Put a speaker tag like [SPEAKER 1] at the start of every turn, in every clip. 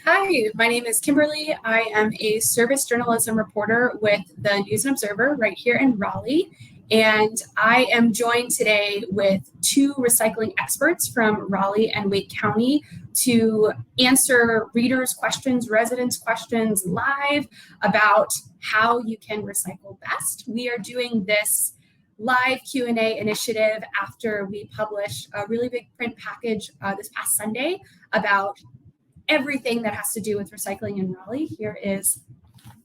[SPEAKER 1] Hi, my name is Kimberly. I am a service journalism reporter with the News and Observer right here in Raleigh. And I am joined today with two recycling experts from Raleigh and Wake County to answer readers' questions, residents' questions live about how you can recycle best. We are doing this live Q&A initiative after we published a really big print package this past Sunday about everything that has to do with recycling in Raleigh. Here is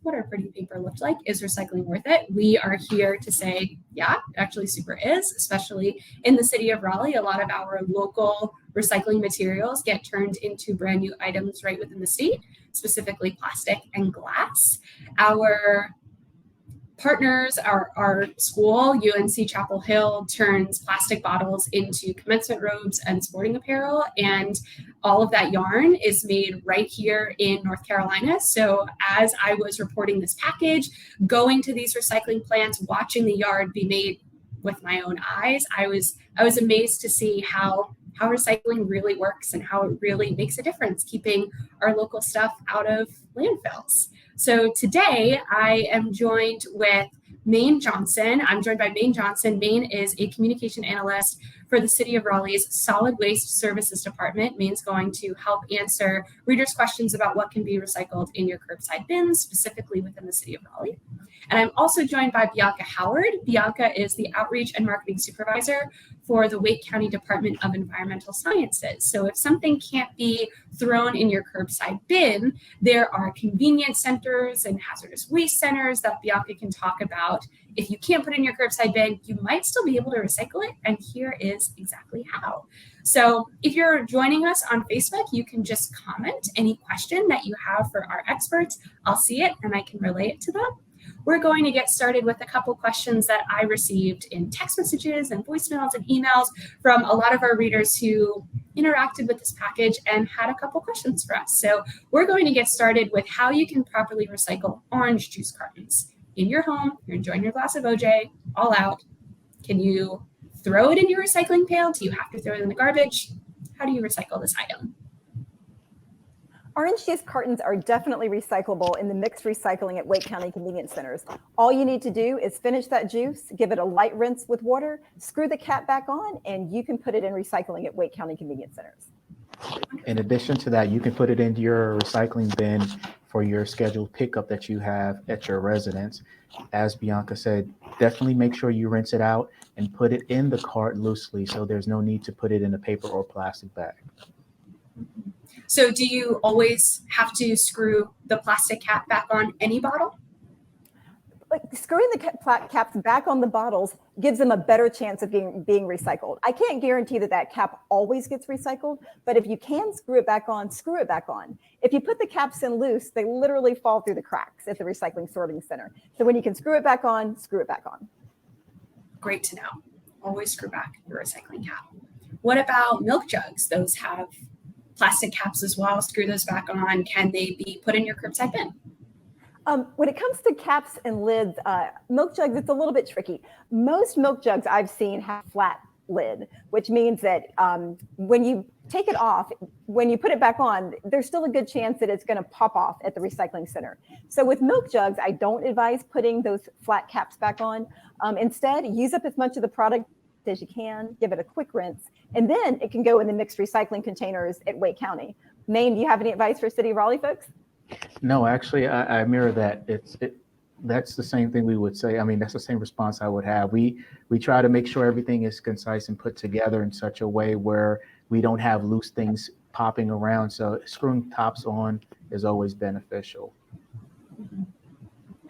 [SPEAKER 1] what our pretty paper looked like. Is recycling worth it? We are here to say, yeah, actually super is, especially in the city of Raleigh. A lot of our local recycling materials get turned into brand new items right within the state, specifically plastic and glass. Our partners, our school, UNC Chapel Hill, turns plastic bottles into commencement robes and sporting apparel. And all of that yarn is made right here in North Carolina. So as I was reporting this package, going to these recycling plants, watching the yard be made with my own eyes, I was amazed to see how recycling really works and how it really makes a difference, keeping our local stuff out of landfills. So today I am joined with Maine Johnson. I'm joined by Maine Johnson. Maine is a communication analyst for the City of Raleigh's Solid Waste Services Department. Maine's going to help answer readers' questions about what can be recycled in your curbside bins, specifically within the City of Raleigh. And I'm also joined by Bianca Howard. Bianca is the Outreach and Marketing Supervisor for the Wake County Department of Environmental Sciences. So if something can't be thrown in your curbside bin, there are convenience centers and hazardous waste centers that Bianca can talk about. If you can't put it in your curbside bin, you might still be able to recycle it. And here is exactly how. So if you're joining us on Facebook, you can just comment any question that you have for our experts. I'll see it and I can relay it to them. We're going to get started with a couple questions that I received in text messages and voicemails and emails from a lot of our readers who interacted with this package and had a couple questions for us. So we're going to get started with how you can properly recycle orange juice cartons. In your home, you're enjoying your glass of OJ, all out. Can you throw it in your recycling pail? Do you have to throw it in the garbage? How do you recycle this item?
[SPEAKER 2] Orange juice cartons are definitely recyclable in the mixed recycling at Wake County Convenience Centers. All you need to do is finish that juice, give it a light rinse with water, screw the cap back on, and you can put it in recycling at Wake County Convenience Centers.
[SPEAKER 3] In addition to that, you can put it into your recycling bin for your scheduled pickup that you have at your residence. As Bianca said, definitely make sure you rinse it out and put it in the cart loosely so there's no need to put it in a paper or plastic bag.
[SPEAKER 1] So do you always have to screw the plastic cap back on any bottle?
[SPEAKER 2] Like screwing the caps back on the bottles gives them a better chance of being recycled. I can't guarantee that cap always gets recycled, but if you can screw it back on, screw it back on. If you put the caps in loose, they literally fall through the cracks at the recycling sorting center. So when you can screw it back on, screw it back on.
[SPEAKER 1] Great to know. Always screw back your recycling cap. What about milk jugs? Those have plastic caps as well. Screw those back on. Can they be put in your curbside bin?
[SPEAKER 2] When it comes to caps and lids, milk jugs, it's a little bit tricky. Most milk jugs I've seen have flat lid, which means that when you take it off, when you put it back on, there's still a good chance that it's going to pop off at the recycling center. So with milk jugs, I don't advise putting those flat caps back on. Instead, use up as much of the product as you can, give it a quick rinse, and then it can go in the mixed recycling containers at Wake County. Maine, do you have any advice for City of Raleigh folks?
[SPEAKER 3] No, actually, I mirror that. That's the same thing we would say. I mean, that's the same response I would have. We try to make sure everything is concise and put together in such a way where we don't have loose things popping around. So screwing tops on is always beneficial.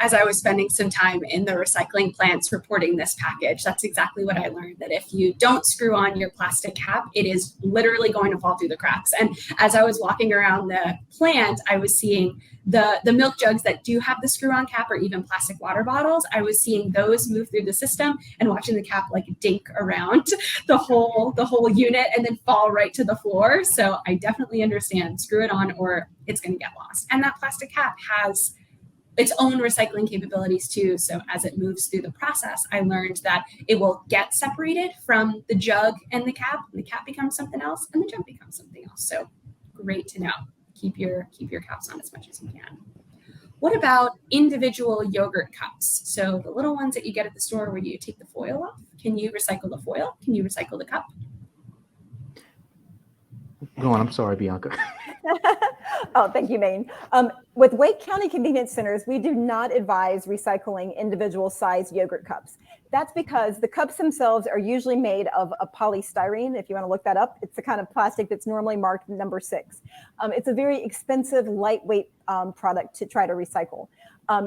[SPEAKER 1] As I was spending some time in the recycling plants reporting this package, that's exactly what I learned, that if you don't screw on your plastic cap, it is literally going to fall through the cracks. And as I was walking around the plant, I was seeing the milk jugs that do have the screw on cap, or even plastic water bottles. I was seeing those move through the system and watching the cap like dink around the whole unit and then fall right to the floor. So I definitely understand, screw it on or it's going to get lost. And that plastic cap has its own recycling capabilities too. So as it moves through the process, I learned that it will get separated from the jug and the cap becomes something else and the jug becomes something else. So great to know. keep your caps on as much as you can. What about individual yogurt cups? So the little ones that you get at the store where you take the foil off. Can you recycle the foil? Can you recycle the cup?
[SPEAKER 3] Go on. I'm sorry, Bianca.
[SPEAKER 2] Oh, thank you, Maine. With Wake County Convenience Centers, we do not advise recycling individual size yogurt cups. That's because the cups themselves are usually made of a polystyrene. If you want to look that up, it's the kind of plastic that's normally marked number 6. It's a very expensive, lightweight product to try to recycle.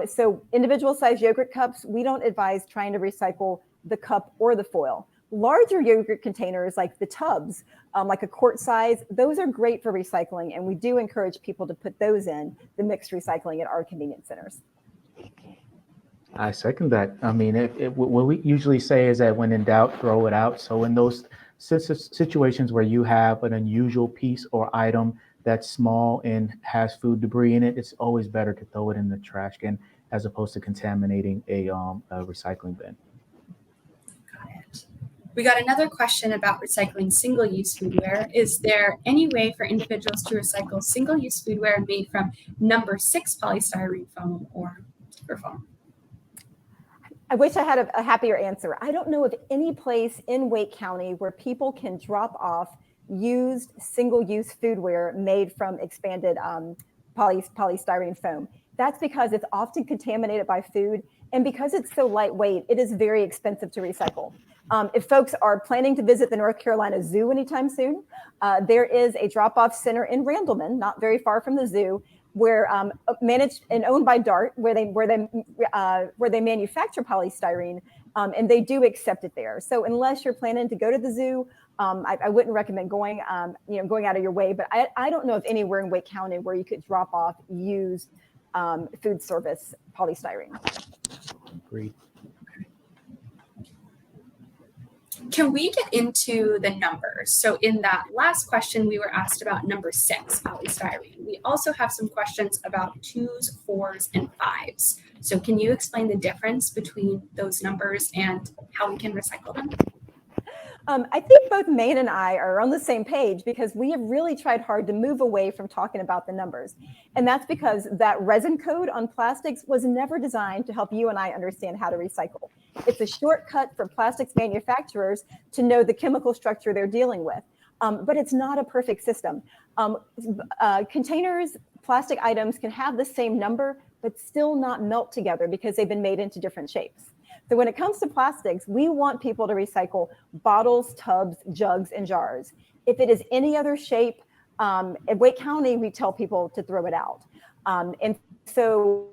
[SPEAKER 2] So individual size yogurt cups, we don't advise trying to recycle the cup or the foil. Larger yogurt containers like the tubs, like a quart size, those are great for recycling, and we do encourage people to put those in the mixed recycling at our convenience centers.
[SPEAKER 3] I second that. I mean, what we usually say is that when in doubt, throw it out. So in those situations where you have an unusual piece or item that's small and has food debris in it, it's always better to throw it in the trash can as opposed to contaminating a recycling bin.
[SPEAKER 1] We got another question about recycling single-use foodware. Is there any way for individuals to recycle single-use foodware made from number 6 polystyrene foam or foam?
[SPEAKER 2] I wish I had a happier answer. I don't know of any place in Wake County where people can drop off used single-use foodware made from expanded polystyrene foam. That's because it's often contaminated by food, and because it's so lightweight, it is very expensive to recycle. If folks are planning to visit the North Carolina Zoo anytime soon, there is a drop-off center in Randleman, not very far from the zoo, where managed and owned by DART, where they manufacture polystyrene, and they do accept it there. So unless you're planning to go to the zoo, I wouldn't recommend going out of your way. But I don't know of anywhere in Wake County where you could drop off used food service polystyrene.
[SPEAKER 3] Agreed.
[SPEAKER 1] Can we get into the numbers? So in that last question, we were asked about number 6, polystyrene. We also have some questions about 2s, 4s, and 5s. So can you explain the difference between those numbers and how we can recycle them?
[SPEAKER 2] I think both Maine and I are on the same page because we have really tried hard to move away from talking about the numbers. And that's because that resin code on plastics was never designed to help you and I understand how to recycle. It's a shortcut for plastics manufacturers to know the chemical structure they're dealing with. But it's not a perfect system. Containers, plastic items can have the same number, but still not melt together because they've been made into different shapes. So when it comes to plastics, we want people to recycle bottles, tubs, jugs, and jars. If it is any other shape, at Wake County, we tell people to throw it out. And so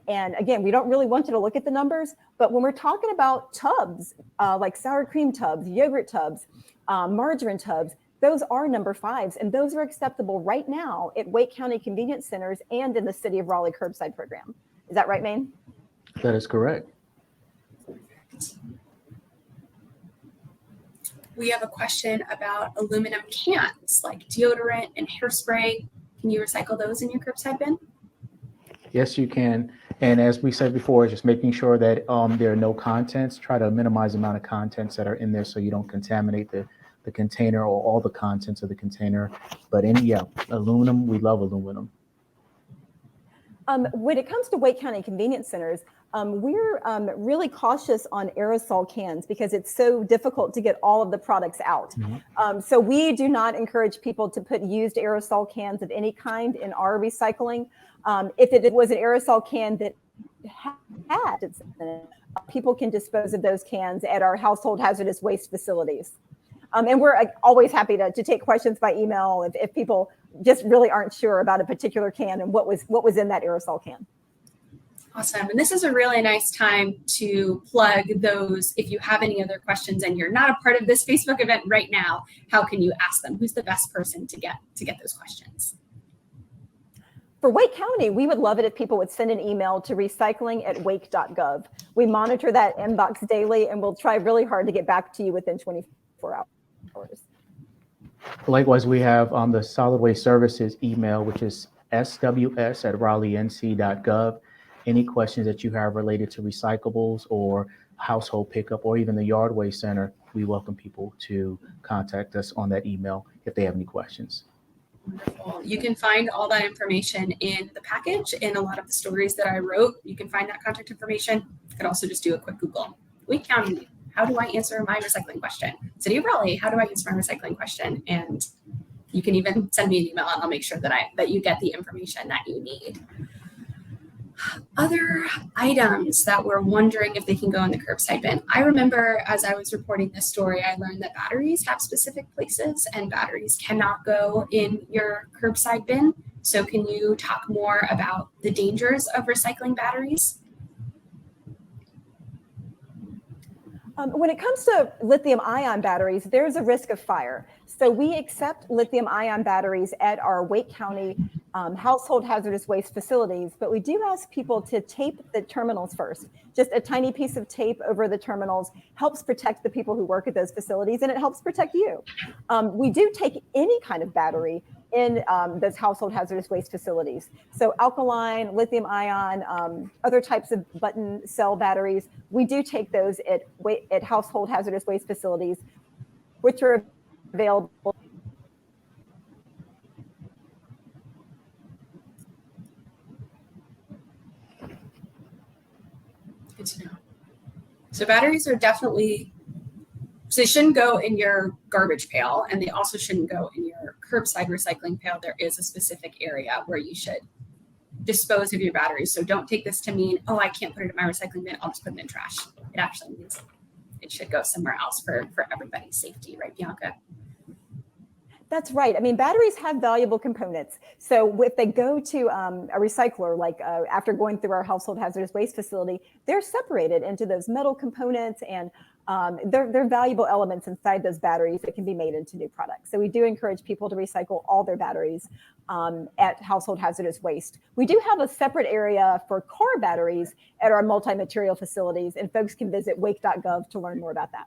[SPEAKER 2] and again, we don't really want you to look at the numbers, but when we're talking about tubs, like sour cream tubs, yogurt tubs, margarine tubs, those are number 5s, and those are acceptable right now at Wake County Convenience Centers and in the City of Raleigh curbside program. Is that right, Maine?
[SPEAKER 3] That is correct.
[SPEAKER 1] We have a question about aluminum cans like deodorant and hairspray. Can you recycle those in your curbside bin?
[SPEAKER 3] Yes, you can. And as we said before, just making sure that there are no contents. Try to minimize the amount of contents that are in there so you don't contaminate the container or all the contents of the container. But aluminum, we love aluminum.
[SPEAKER 2] When it comes to Wake County Convenience Centers, we're really cautious on aerosol cans because it's so difficult to get all of the products out. Mm-hmm. So we do not encourage people to put used aerosol cans of any kind in our recycling. If it was an aerosol can that had people can dispose of those cans at our household hazardous waste facilities. And we're always happy to take questions by email if people just really aren't sure about a particular can and what was in that aerosol can.
[SPEAKER 1] Awesome. And this is a really nice time to plug those. If you have any other questions and you're not a part of this Facebook event right now, how can you ask them? Who's the best person to get those questions?
[SPEAKER 2] For Wake County, we would love it if people would send an email to recycling@wake.gov. We monitor that inbox daily, and we'll try really hard to get back to you within 24 hours.
[SPEAKER 3] Likewise, we have the Solid Waste Services email, which is sws@raleighnc.gov. Any questions that you have related to recyclables or household pickup or even the yard waste center, we welcome people to contact us on that email if they have any questions.
[SPEAKER 1] Wonderful. You can find all that information in the package in a lot of the stories that I wrote. You can find that contact information. You could also just do a quick Google. Wake County, how do I answer my recycling question? City of Raleigh, how do I answer my recycling question? And you can even send me an email and I'll make sure that you get the information that you need. Other items that we're wondering if they can go in the curbside bin. I remember as I was reporting this story, I learned that batteries have specific places and batteries cannot go in your curbside bin. So can you talk more about the dangers of recycling batteries?
[SPEAKER 2] When it comes to lithium ion batteries, there's a risk of fire. So we accept lithium ion batteries at our Wake County household hazardous waste facilities, but we do ask people to tape the terminals first. Just a tiny piece of tape over the terminals helps protect the people who work at those facilities, and it helps protect you. We do take any kind of battery in those household hazardous waste facilities. So alkaline, lithium ion, other types of button cell batteries, we do take those at household hazardous waste facilities, which are available.
[SPEAKER 1] Good to know. So batteries are definitely, so they shouldn't go in your garbage pail, and they also shouldn't go in your curbside recycling pail. There is a specific area where you should dispose of your batteries. So don't take this to mean, oh, I can't put it in my recycling bin, I'll just put it in trash. It actually means it should go somewhere else for everybody's safety, right, Bianca?
[SPEAKER 2] That's right. I mean, batteries have valuable components. So if they go to a recycler, like after going through our household hazardous waste facility, they're separated into those metal components, and they're valuable elements inside those batteries that can be made into new products. So we do encourage people to recycle all their batteries at household hazardous waste. We do have a separate area for car batteries at our multi-material facilities, and folks can visit wake.gov to learn more about that.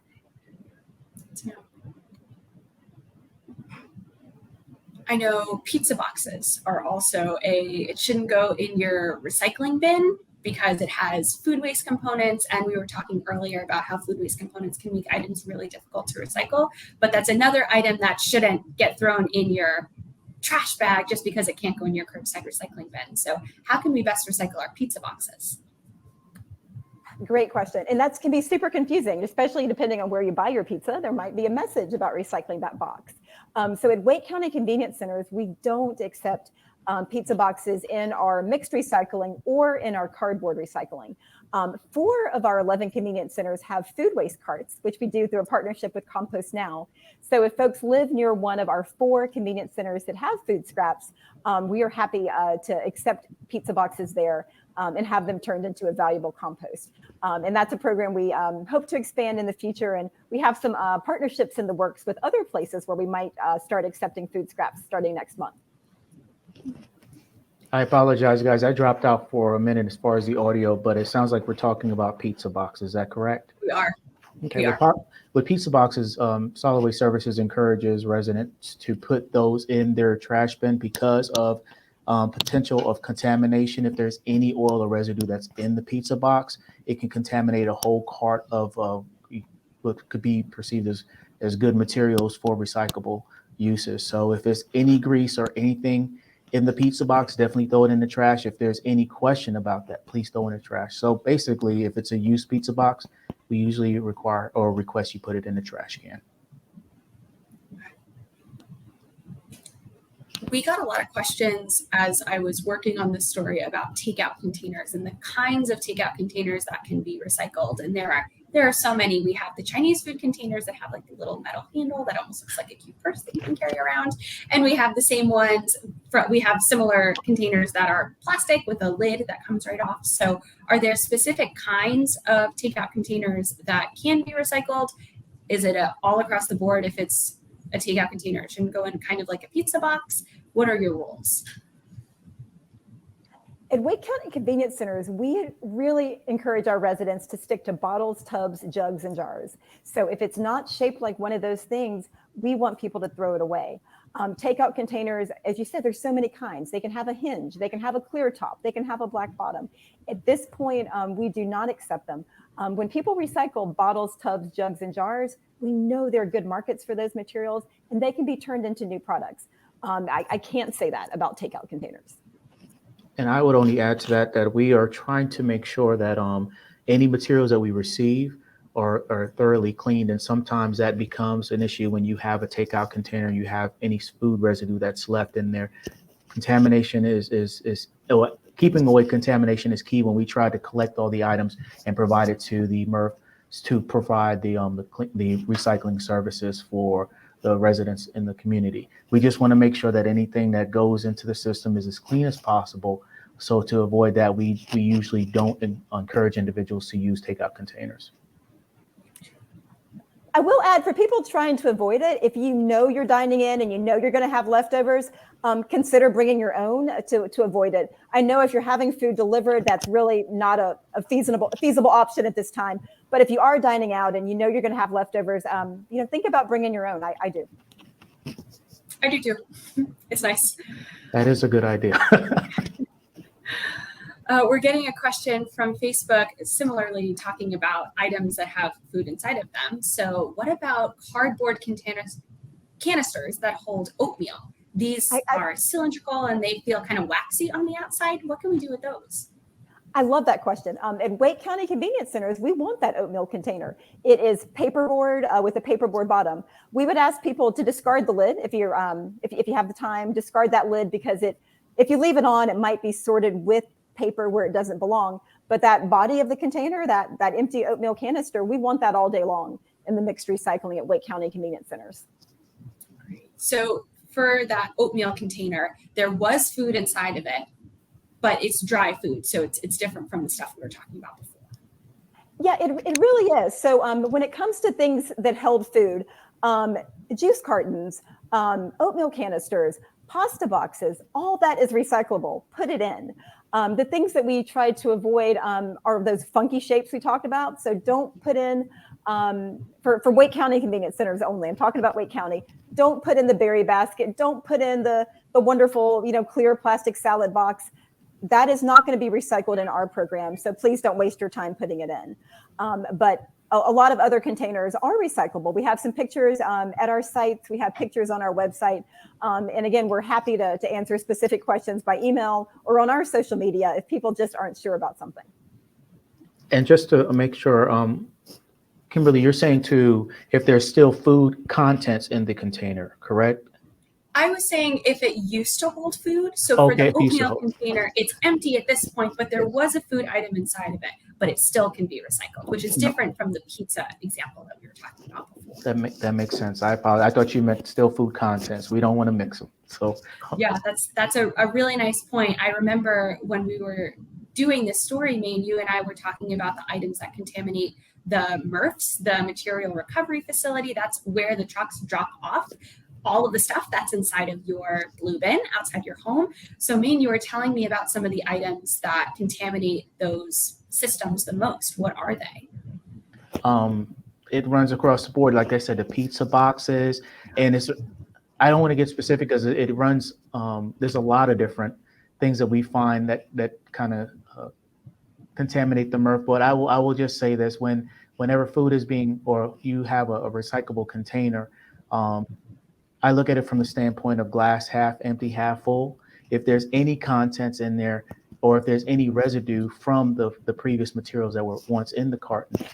[SPEAKER 1] I know pizza boxes are also it shouldn't go in your recycling bin because it has food waste components. And we were talking earlier about how food waste components can make items really difficult to recycle. But that's another item that shouldn't get thrown in your trash bag just because it can't go in your curbside recycling bin. So how can we best recycle our pizza boxes?
[SPEAKER 2] Great question. And that can be super confusing, especially depending on where you buy your pizza. There might be a message about recycling that box. So at Wake County Convenience Centers, we don't accept pizza boxes in our mixed recycling or in our cardboard recycling. 4 of our 11 convenience centers have food waste carts, which we do through a partnership with Compost Now. So if folks live near one of our 4 convenience centers that have food scraps, we are happy to accept pizza boxes there and have them turned into a valuable compost. And that's a program we hope to expand in the future. And we have some partnerships in the works with other places where we might start accepting food scraps starting next month.
[SPEAKER 3] I apologize, guys. I dropped out for a minute as far as the audio, but it sounds like we're talking about pizza boxes. Is that correct?
[SPEAKER 1] We are.
[SPEAKER 3] Okay. With pizza boxes, Solid Waste Services encourages residents to put those in their trash bin because of potential of contamination. If there's any oil or residue that's in the pizza box, it can contaminate a whole cart of what could be perceived as good materials for recyclable uses. So if there's any grease or anything in the pizza box, definitely throw it in the trash. If there's any question about that, please throw it in the trash. So basically, if it's a used pizza box, we usually require or request you put it in the trash can.
[SPEAKER 1] We got a lot of questions as I was working on this story about takeout containers and the kinds of takeout containers that can be recycled. And there are so many. We have the Chinese food containers that have like the little metal handle that almost looks like a cute purse that you can carry around. And we have the same ones. We have similar containers that are plastic with a lid that comes right off. So are there specific kinds of takeout containers that can be recycled? Is it all across the board? If it's a takeout container, it shouldn't go in kind of like a pizza box. What are your rules?
[SPEAKER 2] At Wake County Convenience Centers, we really encourage our residents to stick to bottles, tubs, jugs, and jars. So if it's not shaped like one of those things, we want people to throw it away. Takeout containers, as you said, there's so many kinds. They can have a hinge, they can have a clear top, they can have a black bottom. At this point, we do not accept them. When people recycle bottles, tubs, jugs, and jars, we know there are good markets for those materials and they can be turned into new products. I can't say that about takeout containers.
[SPEAKER 3] And I would only add to that we are trying to make sure that any materials that we receive are thoroughly cleaned. And sometimes that becomes an issue when you have a takeout container and you have any food residue that's left in there. Contamination is keeping away contamination is key when we try to collect all the items and provide it to the MRF to provide the recycling services for the residents in the community. We just want to make sure that anything that goes into the system is as clean as possible. So to avoid that, we usually don't encourage individuals to use takeout containers.
[SPEAKER 2] I will add, for people trying to avoid it, if you know you're dining in and you know you're going to have leftovers, consider bringing your own to avoid it. I know if you're having food delivered, that's really not a feasible option at this time. But if you are dining out and you know you're going to have leftovers, think about bringing your own. I do.
[SPEAKER 1] I do too. It's nice.
[SPEAKER 3] That is a good idea.
[SPEAKER 1] We're getting a question from Facebook, similarly talking about items that have food inside of them. So what about cardboard canisters that hold oatmeal? These are cylindrical and they feel kind of waxy on the outside. What can we do with those?
[SPEAKER 2] I love that question. At Wake County Convenience Centers, we want that oatmeal container. It is paperboard with a paperboard bottom. We would ask people to discard the lid if you're if you have the time. Discard that lid because if you leave it on, it might be sorted with paper where it doesn't belong. But that body of the container, that empty oatmeal canister, we want that all day long in the mixed recycling at Wake County Convenience Centers.
[SPEAKER 1] So for that oatmeal container, there was food inside of it, but it's dry food, so it's different from the stuff we were talking about before.
[SPEAKER 2] Yeah, it really is. So when it comes to things that held food, juice cartons, oatmeal canisters, pasta boxes, all that is recyclable. Put it in. The things that we tried to avoid are those funky shapes we talked about. So don't put in, for Wake County Convenience Centers only, I'm talking about Wake County, don't put in the berry basket. Don't put in the wonderful, clear plastic salad box. That is not going to be recycled in our program. So please don't waste your time putting it in. But a lot of other containers are recyclable. We have some pictures at our sites. We have pictures on our website. And again, we're happy to answer specific questions by email or on our social media if people just aren't sure about something.
[SPEAKER 3] And just to make sure, Kimberly, you're saying if there's still food contents in the container, correct?
[SPEAKER 1] I was saying if it used to hold food. So for the oatmeal container, it's empty at this point, but there was a food item inside of it, but it still can be recycled, which is different from the pizza example that we were talking about before.
[SPEAKER 3] That makes sense. I apologize. I thought you meant still food contents. We don't want to mix them. So
[SPEAKER 1] yeah, that's a really nice point. I remember when we were doing this story, Maine, you and I were talking about the items that contaminate the MRFs, the material recovery facility. That's where the trucks drop off all of the stuff that's inside of your blue bin outside your home. So Maine, you were telling me about some of the items that contaminate those systems the most. What are they?
[SPEAKER 3] It runs across the board. Like I said, the pizza boxes, and I don't want to get specific because it runs, there's a lot of different things that we find that kind of contaminate the MRF. But I will just say this, whenever food is or you have a recyclable container, I look at it from the standpoint of glass half empty, half full. If there's any contents in there, or if there's any residue from the previous materials that were once in the carton,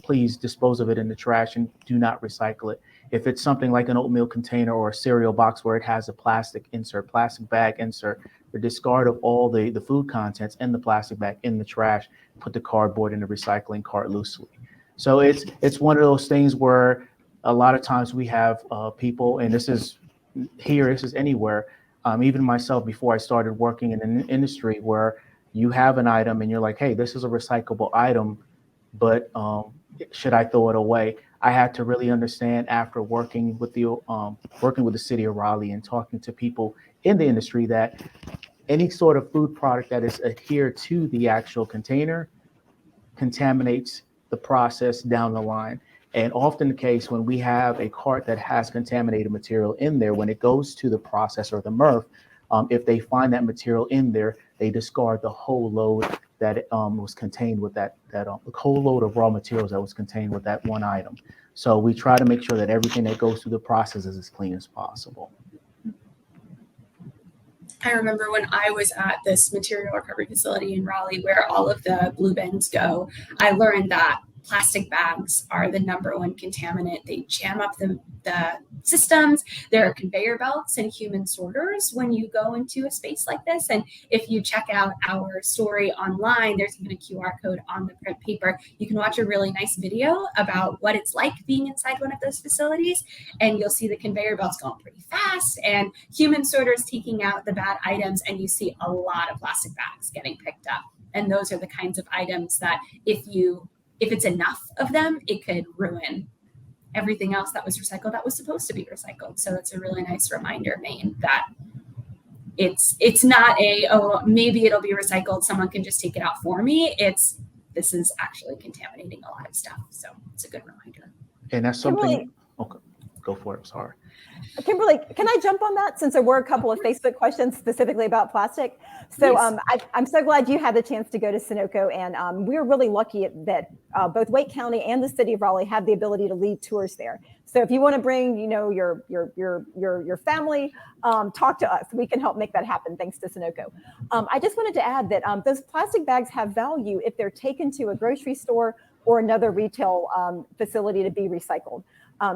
[SPEAKER 3] please dispose of it in the trash and do not recycle it. If it's something like an oatmeal container or a cereal box where it has a plastic bag insert, the discard of all the food contents in the plastic bag in the trash, put the cardboard in the recycling cart loosely. So it's one of those things where a lot of times we have people, and this is anywhere, even myself before I started working in an industry where you have an item and you're like, hey, this is a recyclable item, but should I throw it away? I had to really understand after working with the City of Raleigh and talking to people in the industry that any sort of food product that is adhered to the actual container contaminates the process down the line. And often the case when we have a cart that has contaminated material in there, when it goes to the processor or the MRF, if they find that material in there, they discard the whole load that was contained with that whole load of raw materials that was contained with that one item. So we try to make sure that everything that goes through the process is as clean as possible.
[SPEAKER 1] I remember when I was at this material recovery facility in Raleigh where all of the blue bins go, I learned that plastic bags are the number one contaminant. They jam up the systems. There are conveyor belts and human sorters when you go into a space like this. And if you check out our story online, there's even a QR code on the print paper. You can watch a really nice video about what it's like being inside one of those facilities. And you'll see the conveyor belts going pretty fast and human sorters taking out the bad items. And you see a lot of plastic bags getting picked up. And those are the kinds of items that if it's enough of them, it could ruin everything else that was recycled that was supposed to be recycled. So it's a really nice reminder, Maine, that it's not maybe it'll be recycled, someone can just take it out for me. This is actually contaminating a lot of stuff. So it's a good reminder.
[SPEAKER 3] And that's something, okay, go for it, sorry.
[SPEAKER 2] Kimberly, can I jump on that since there were a couple of Facebook questions specifically about plastic? So yes. I'm so glad you had the chance to go to Sunoco, and we're really lucky that both Wake County and the City of Raleigh have the ability to lead tours there. So if you want to bring, your family, talk to us. We can help make that happen thanks to Sunoco. I just wanted to add that those plastic bags have value if they're taken to a grocery store or another retail facility to be recycled.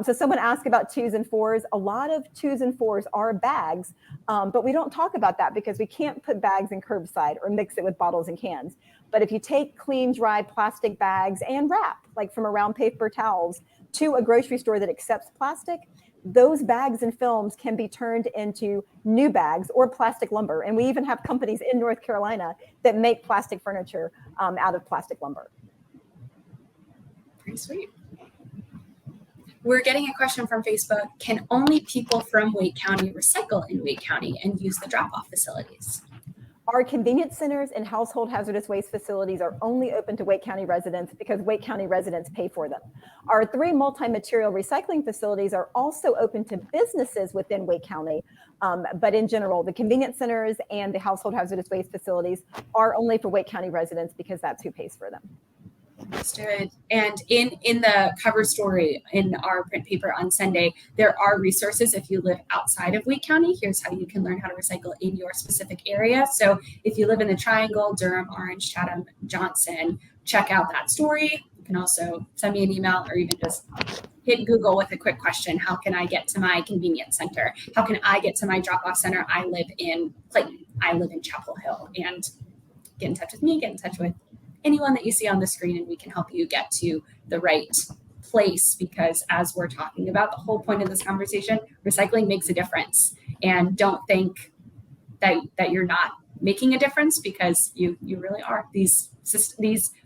[SPEAKER 2] So someone asked about 2s and 4s. A lot of 2s and 4s are bags, but we don't talk about that because we can't put bags in curbside or mix it with bottles and cans. But if you take clean, dry plastic bags and wrap, like from around paper towels, to a grocery store that accepts plastic, those bags and films can be turned into new bags or plastic lumber. And we even have companies in North Carolina that make plastic furniture out of plastic lumber.
[SPEAKER 1] Pretty sweet. We're getting a question from Facebook. Can only people from Wake County recycle in Wake County and use the drop-off facilities?
[SPEAKER 2] Our convenience centers and household hazardous waste facilities are only open to Wake County residents because Wake County residents pay for them. Our 3 multi-material recycling facilities are also open to businesses within Wake County, but in general, the convenience centers and the household hazardous waste facilities are only for Wake County residents because that's who pays for them.
[SPEAKER 1] Understood. And in the cover story in our print paper on Sunday, there are resources if you live outside of Wake County. Here's how you can learn how to recycle in your specific area. So if you live in the Triangle, Durham, Orange, Chatham, Johnson, check out that story. You can also send me an email or even just hit Google with a quick question. How can I get to my convenience center? How can I get to my drop-off center? I live in Clayton. I live in Chapel Hill. And get in touch with me, get in touch with anyone that you see on the screen, and we can help you get to the right place, because as we're talking about, the whole point of this conversation, recycling makes a difference. And don't think that you're not making a difference, because you really are. These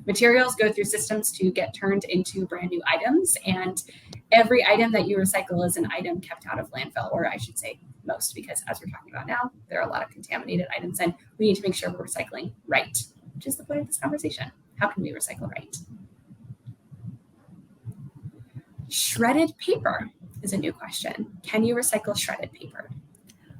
[SPEAKER 1] materials go through systems to get turned into brand new items, and every item that you recycle is an item kept out of landfill, or I should say most, because as we're talking about now, there are a lot of contaminated items, and we need to make sure we're recycling right, which is the point of this conversation. How can we recycle right? Shredded paper is a new question. Can you recycle shredded paper?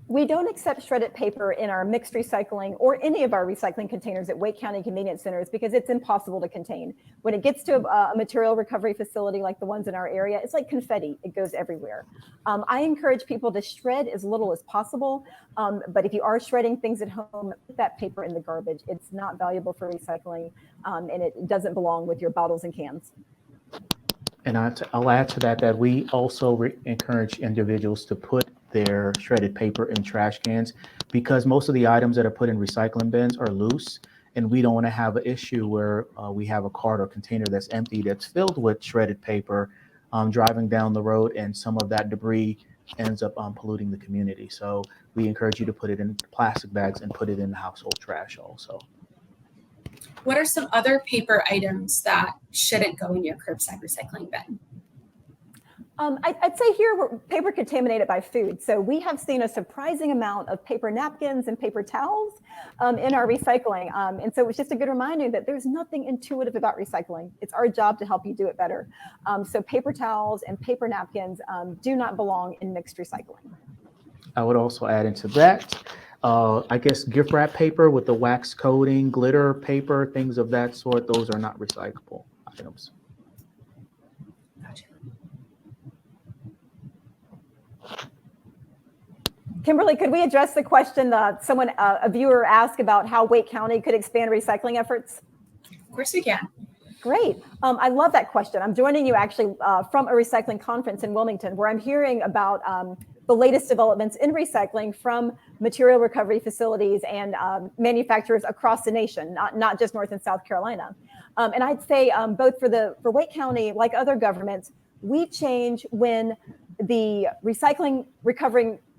[SPEAKER 2] We don't accept shredded paper in our mixed recycling or any of our recycling containers at Wake County convenience centers because it's impossible to contain. When it gets to a material recovery facility like the ones in our area, it's like confetti. It goes everywhere. I encourage people to shred as little as possible, but if you are shredding things at home, put that paper in the garbage. It's not valuable for recycling, and it doesn't belong with your bottles and cans.
[SPEAKER 3] And I'll add to that we also encourage individuals to put their shredded paper in trash cans, because most of the items that are put in recycling bins are loose, and we don't want to have an issue where we have a cart or container that's empty that's filled with shredded paper driving down the road, and some of that debris ends up polluting the community. So we encourage you to put it in plastic bags and put it in household trash also.
[SPEAKER 1] What are some other paper items that shouldn't go in your curbside recycling bin?
[SPEAKER 2] I'd say here we're paper contaminated by food. So we have seen a surprising amount of paper napkins and paper towels in our recycling. And so it's just a good reminder that there's nothing intuitive about recycling. It's our job to help you do it better. So paper towels and paper napkins do not belong in mixed recycling.
[SPEAKER 3] I would also add into that, I guess gift wrap paper with the wax coating, glitter paper, things of that sort, those are not recyclable items.
[SPEAKER 2] Kimberly, could we address the question that a viewer asked about how Wake County could expand recycling efforts?
[SPEAKER 1] Of course we can.
[SPEAKER 2] Great. I love that question. I'm joining you actually from a recycling conference in Wilmington, where I'm hearing about the latest developments in recycling from material recovery facilities and manufacturers across the nation, not just North and South Carolina. And I'd say both for Wake County, like other governments, we change when the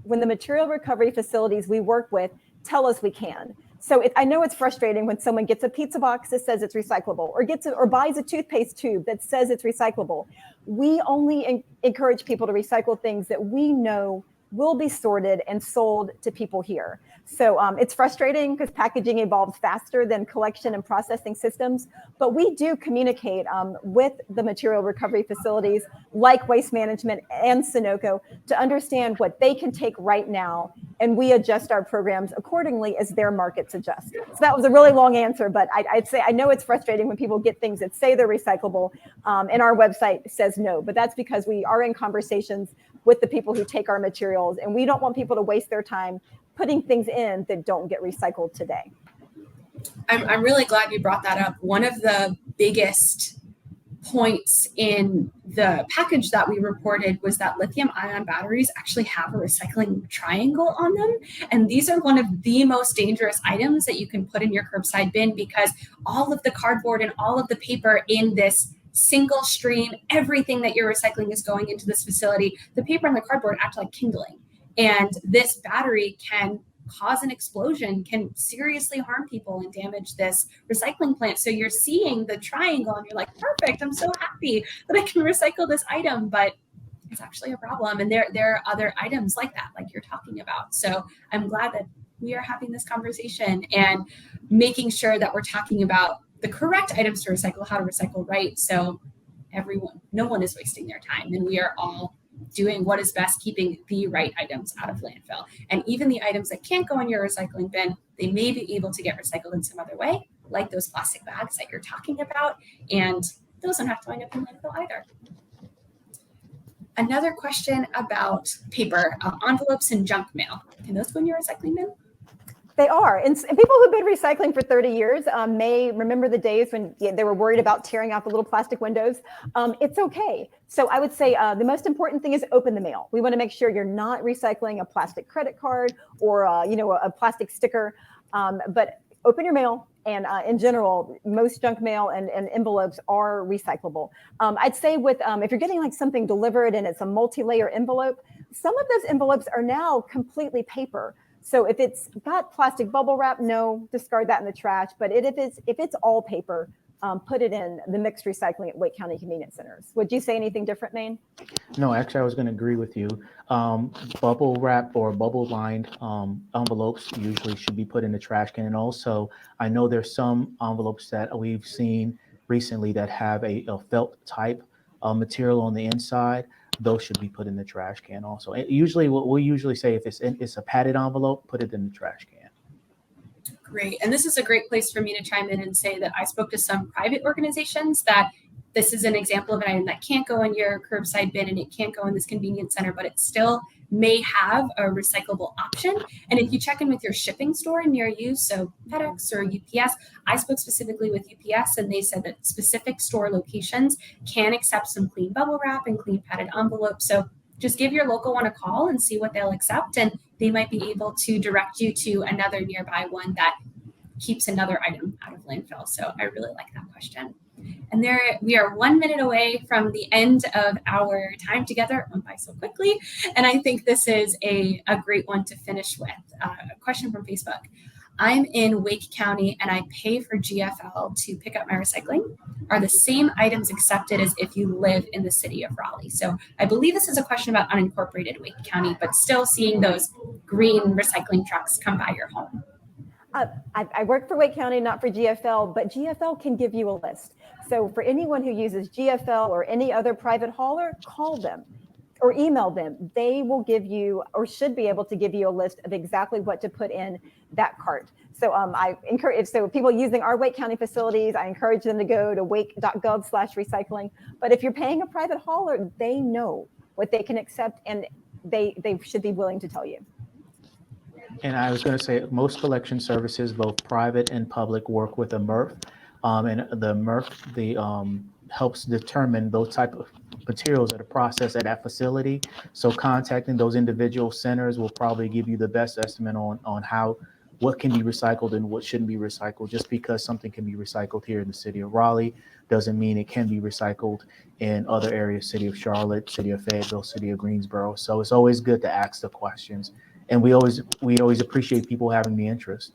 [SPEAKER 2] when the material recovery facilities we work with tell us we can. So I know it's frustrating when someone gets a pizza box that says it's recyclable, or buys a toothpaste tube that says it's recyclable. We only encourage people to recycle things that we know will be sorted and sold to people here. So it's frustrating because packaging evolves faster than collection and processing systems, but we do communicate with the material recovery facilities like Waste Management and Sunoco to understand what they can take right now, and we adjust our programs accordingly as their markets adjust. So that was a really long answer, but I'd say I know it's frustrating when people get things that say they're recyclable and our website says no, but that's because we are in conversations with the people who take our materials, and we don't want people to waste their time putting things in that don't get recycled today.
[SPEAKER 1] I'm really glad you brought that up. One of the biggest points in the package that we reported was that lithium-ion batteries actually have a recycling triangle on them. And these are one of the most dangerous items that you can put in your curbside bin, because all of the cardboard and all of the paper in this single stream, everything that you're recycling is going into this facility. The paper and the cardboard act like kindling. And this battery can cause an explosion, can seriously harm people and damage this recycling plant. So you're seeing the triangle and you're like, perfect, I'm so happy that I can recycle this item, but it's actually a problem. And there are other items like that, like you're talking about. So I'm glad that we are having this conversation and making sure that we're talking about the correct items to recycle, how to recycle right. So no one is wasting their time, and we are all doing what is best, keeping the right items out of landfill. And even the items that can't go in your recycling bin, they may be able to get recycled in some other way, like those plastic bags that you're talking about. And those don't have to wind up in landfill either. Another question about paper, envelopes and junk mail. Can those go in your recycling bin?
[SPEAKER 2] They are. And people who've been recycling for 30 years may remember the days when they were worried about tearing out the little plastic windows. It's okay. So I would say the most important thing is open the mail. We want to make sure you're not recycling a plastic credit card or a plastic sticker, but open your mail. And in general, most junk mail and envelopes are recyclable. I'd say if you're getting like something delivered and it's a multi-layer envelope, some of those envelopes are now completely paper. So if it's got plastic bubble wrap, no, discard that in the trash. But if it's all paper, put it in the mixed recycling at Wake County Convenience Centers. Would you say anything different, Maine?
[SPEAKER 3] No, actually, I was going to agree with you. Bubble wrap or bubble lined envelopes usually should be put in the trash can. And also, I know there's some envelopes that we've seen recently that have a felt type material on the inside. Those should be put in the trash can also. And usually, what we usually say, if it's a padded envelope, put it in the trash can.
[SPEAKER 1] Great. And this is a great place for me to chime in and say that I spoke to some private organizations that this is an example of an item that can't go in your curbside bin and it can't go in this convenience center, but it still may have a recyclable option. And if you check in with your shipping store near you, so FedEx or UPS, I spoke specifically with UPS and they said that specific store locations can accept some clean bubble wrap and clean padded envelopes. So just give your local one a call and see what they'll accept. And they might be able to direct you to another nearby one that keeps another item out of landfill. So I really like that question. And we are 1 minute away from the end of our time together. It went by so quickly. And I think this is a great one to finish with. A question from Facebook. I'm in Wake County and I pay for GFL to pick up my recycling. Are the same items accepted as if you live in the city of Raleigh? So I believe this is a question about unincorporated Wake County, but still seeing those green recycling trucks come by your home.
[SPEAKER 2] I work for Wake County, not for GFL, but GFL can give you a list. So for anyone who uses GFL or any other private hauler, call them or email them. They will give you or should be able to give you a list of exactly what to put in that cart. So I encourage, so people using our Wake County facilities, I encourage them to go to wake.gov/recycling. But if you're paying a private hauler, they know what they can accept and they should be willing to tell you.
[SPEAKER 3] And I was going to say most collection services, both private and public, work with a MRF, and the MRF helps determine those type of materials that are processed at that facility. So contacting those individual centers will probably give you the best estimate on how what can be recycled and what shouldn't be recycled. Just because something can be recycled here in the city of Raleigh doesn't mean it can be recycled in other areas, city of Charlotte, city of Fayetteville, city of Greensboro. So it's always good to ask the questions. And we always appreciate people having the interest.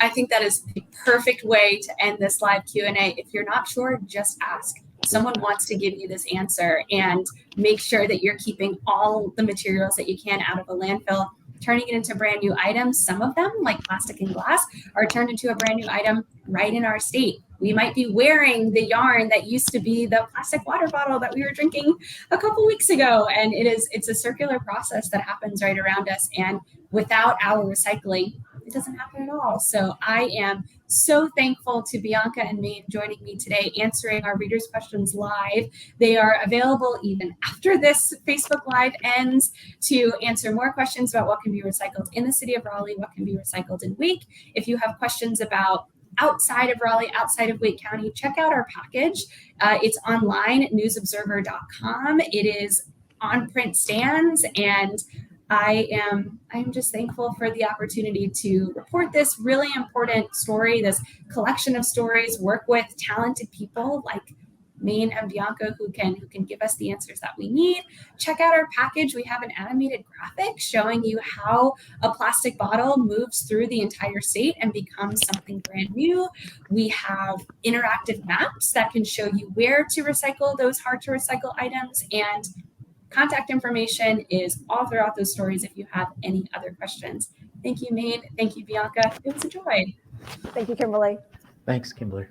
[SPEAKER 1] I think that is the perfect way to end this live Q&A. If you're not sure, just ask. Someone wants to give you this answer, and make sure that you're keeping all the materials that you can out of a landfill, turning it into brand new items. Some of them, like plastic and glass, are turned into a brand new item right in our state. We might be wearing the yarn that used to be the plastic water bottle that we were drinking a couple weeks ago. And it's a circular process that happens right around us. And without our recycling, it doesn't happen at all. So I am so thankful to Bianca and Maine joining me today, answering our readers' questions live. They are available even after this Facebook Live ends to answer more questions about what can be recycled in the city of Raleigh, what can be recycled in Wake. If you have questions about outside of Raleigh, outside of Wake County, check out our package. It's online at newsobserver.com. It is on print stands, and I am just thankful for the opportunity to report this really important story, this collection of stories, work with talented people like Maine and Bianca who can give us the answers that we need. Check out our package. We have an animated graphic showing you how a plastic bottle moves through the entire state and becomes something brand new. We have interactive maps that can show you where to recycle those hard to recycle items, and contact information is all throughout those stories if you have any other questions. Thank you, Maine. Thank you, Bianca. It was a joy.
[SPEAKER 2] Thank you, Kimberly.
[SPEAKER 3] Thanks, Kimberly.